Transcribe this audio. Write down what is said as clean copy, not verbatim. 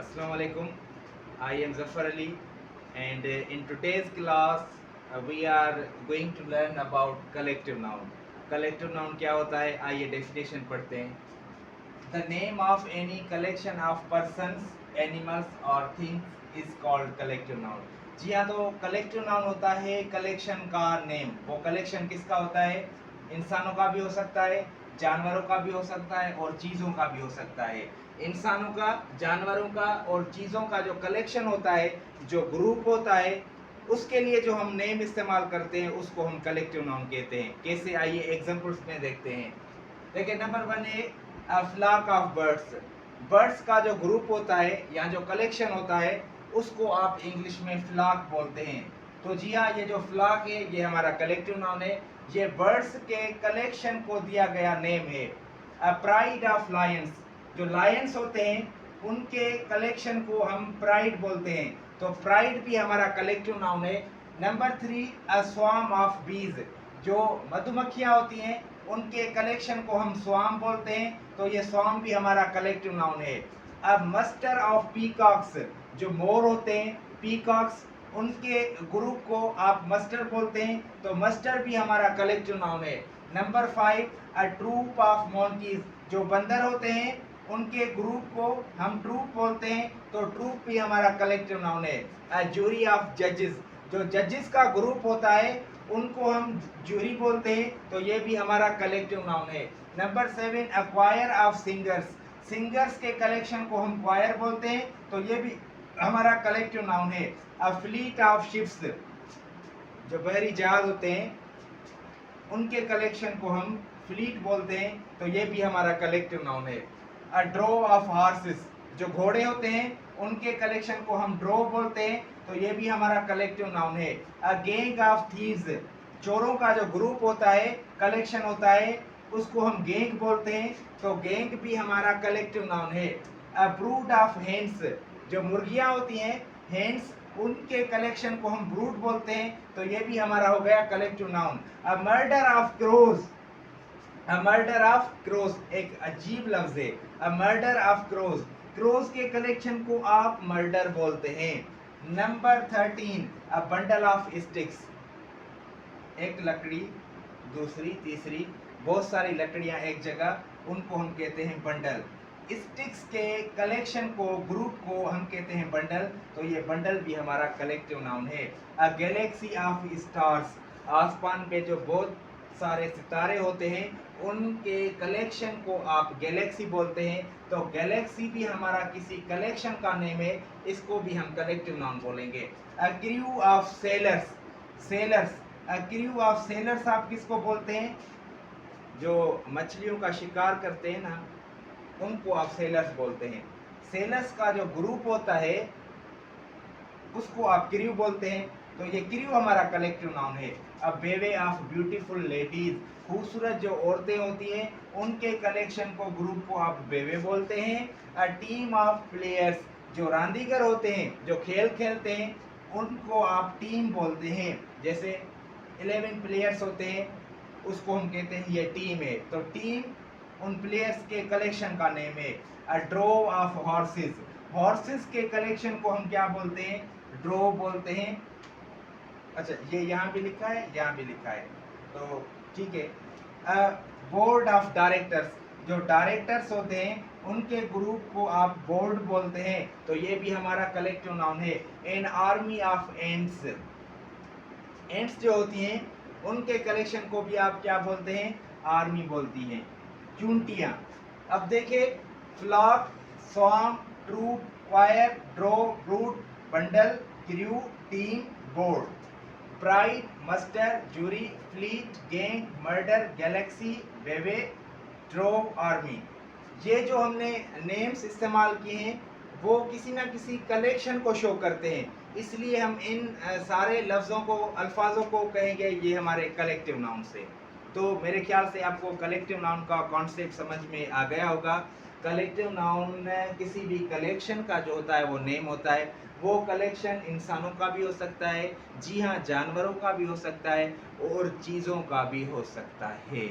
Assalamu alaikum. I am Zafar Ali, and in today's class we are going to learn about collective noun. Collective noun क्या होता है? आइए definition पढ़ते हैं. The name of any collection of persons, animals or things is called collective noun. जी हाँ, तो collective noun होता है collection का name. वो collection किसका होता है? इंसानों का भी हो सकता है, जानवरों का भी हो सकता है और चीज़ों का भी हो सकता है. इंसानों का, जानवरों का और चीज़ों का जो कलेक्शन होता है, जो ग्रुप होता है, उसके लिए जो हम नेम इस्तेमाल करते हैं उसको हम कलेक्टिव नाउन कहते हैं. कैसे, आइए एग्जांपल्स में देखते हैं. देखिए, नंबर 1 है फ्लॉक ऑफ बर्ड्स. बर्ड्स का जो ग्रुप होता है या जो कलेक्शन होता है उसको आप इंग्लिश में फ्लॉक बोलते हैं. तो जी हाँ, ये जो फ्लॉक है ये हमारा कलेक्टिव नाउन है. ये बर्ड्स के कलेक्शन को दिया गया नेम है. प्राइड ऑफ लायंस, जो लायंस होते हैं उनके कलेक्शन को हम प्राइड बोलते हैं. तो प्राइड भी हमारा कलेक्टिव नाउन है. नंबर 3, अ स्वार्म ऑफ बीज, जो मधुमक्खियाँ होती हैं उनके कलेक्शन को हम स्वार्म बोलते हैं. तो ये स्वार्म भी हमारा कलेक्टिव नाउन है. अब मस्टर ऑफ पीकॉक्स, जो मोर होते हैं, पीकॉक्स, उनके ग्रुप को आप मस्टर बोलते हैं. तो मस्टर भी हमारा कलेक्टिव नाउन है. Number 5, a troop of monkeys, जो बंदर होते हैं उनके ग्रुप को हम ट्रूप बोलते हैं. तो ट्रूप भी हमारा कलेक्टिव नाउन है. अ जूरी ऑफ जजेस, जो जजेस का ग्रुप होता है उनको हम जूरी बोलते हैं. तो ये भी हमारा कलेक्टिव नाउन है. Number 7, a choir of singers, singers के कलेक्शन को हम क्वायर बोलते हैं. तो ये भी हमारा कलेक्टिव नाउन है. अ फ्लीट ऑफ शिप्स, जो बहरी जहाज होते हैं उनके कलेक्शन को हम फ्लीट बोलते हैं. तो ये भी हमारा कलेक्टिव नाउन है. अ ड्रोव ऑफ हॉर्सेस, जो घोड़े होते हैं उनके कलेक्शन को हम ड्रोव बोलते हैं. तो ये भी हमारा कलेक्टिव नाउन है. अ गैंग ऑफ थीव्स, चोरों का जो ग्रुप होता है, कलेक्शन होता है, उसको हम गैंग बोलते हैं. तो गैंग भी हमारा कलेक्टिव नाउन है. अ ब्रूड ऑफ हेन्स, जो मुर्गियाँ होती हैं, हेन्स, उनके कलेक्शन को हम ब्रूड बोलते हैं. तो ये भी हमारा हो गया collective noun. A murder of crows, a murder of crows एक अजीब लफ्ज है. A murder of crows, crows के कलेक्शन को आप मर्डर बोलते हैं. Number 13, a bundle of sticks, एक लकड़ी, दूसरी, तीसरी, बहुत सारी लकड़ियां एक जगह, उनको हम कहते हैं बंडल. स्टिक्स के कलेक्शन को, ग्रुप को हम कहते हैं बंडल. तो ये बंडल भी हमारा कलेक्टिव नाउन है. अ गैलेक्सी ऑफ स्टार्स, आसमान पे जो बहुत सारे सितारे होते हैं उनके कलेक्शन को आप गैलेक्सी बोलते हैं. तो गैलेक्सी भी हमारा किसी कलेक्शन का नेम है, इसको भी हम कलेक्टिव नाउन बोलेंगे. A crew of sellers, sellers, a crew of sellers आप किसको बोलते हैं? जो मछलियों का शिकार करते हैं ना, उनको आप सेलर्स बोलते हैं. सेलर्स का जो ग्रुप होता है उसको आप क्रू बोलते हैं. तो ये क्रू हमारा कलेक्टिव नाउन है. अब बेवे ऑफ ब्यूटीफुल लेडीज, खूबसूरत जो औरतें होती हैं उनके कलेक्शन को, ग्रुप को आप बेवे बोलते हैं. अ टीम ऑफ प्लेयर्स, जो रांदीगर होते हैं, जो खेल खेलते हैं, उनको आप टीम बोलते हैं. जैसे 11 प्लेयर्स होते हैं, उसको हम कहते हैं ये टीम है. तो टीम उन प्लेयर्स के कलेक्शन का नेम है. अ ड्रोव ऑफ हॉर्सेस, हॉर्सेस के कलेक्शन को हम क्या बोलते हैं? ड्रोव बोलते हैं. अच्छा, ये यहाँ भी लिखा है, यहाँ भी लिखा है, तो ठीक है. बोर्ड ऑफ डायरेक्टर्स, जो डायरेक्टर्स होते हैं उनके ग्रुप को आप बोर्ड बोलते हैं. तो ये भी हमारा कलेक्टिव नाउन है. An army of ants, ants जो होती हैं उनके कलेक्शन को भी आप क्या बोलते हैं? आर्मी बोलती हैं. चूंटियाँ, अब देखिए, flock, swarm, troop, choir, draw, brood, bundle, crew, team, board. Pride, muster, jury, fleet, gang, murder, galaxy, bevy, drove, army. ये जो हमने नेम्स इस्तेमाल किए हैं वो किसी ना किसी कलेक्शन को शो करते हैं, इसलिए हम इन सारे लफ्ज़ों को, अल्फाजों को कहेंगे ये हमारे कलेक्टिव नाउन से. तो मेरे ख्याल से आपको कलेक्टिव नाउन का कॉन्सेप्ट समझ में आ गया होगा. कलेक्टिव नाउन किसी भी कलेक्शन का जो होता है वो नेम होता है. वो कलेक्शन इंसानों का भी हो सकता है, जी हाँ, जानवरों का भी हो सकता है और चीज़ों का भी हो सकता है.